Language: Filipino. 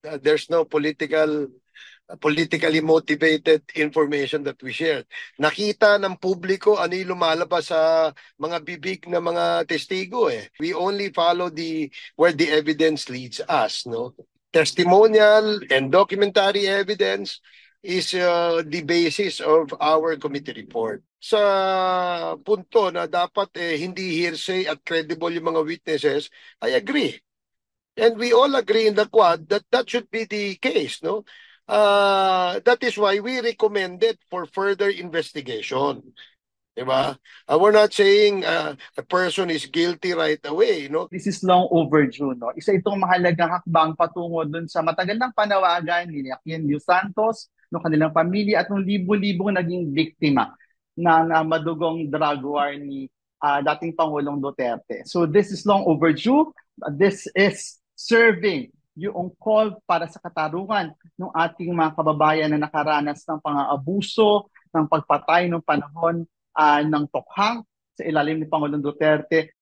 there's no politically motivated information that we shared. Nakita ng publiko ano yung lumalabas sa mga bibig ng mga testigo eh. We only follow where the evidence leads us, no? Testimonial and documentary evidence is the basis of our committee report. Sa punto na dapat hindi hearsay at credible yung mga witnesses, I agree. And we all agree in the quad that that should be the case, no? That is why we recommended for further investigation. Diba? We're not saying a person is guilty right away, no? This is long overdue, no? Isa itong mahalagang hakbang patungo dun sa matagal ng panawagan ni Joaquin Dos Santos, ng kanilang pamilya at ng libo-libong naging biktima ng madugong drug war ni dating Pangulong Duterte. So this is long overdue. This is serving yung call para sa katarungan ng ating mga kababayan na nakaranas ng pang-aabuso, ng pagpatay ng panahon ng tokhang sa ilalim ni Pangulong Duterte.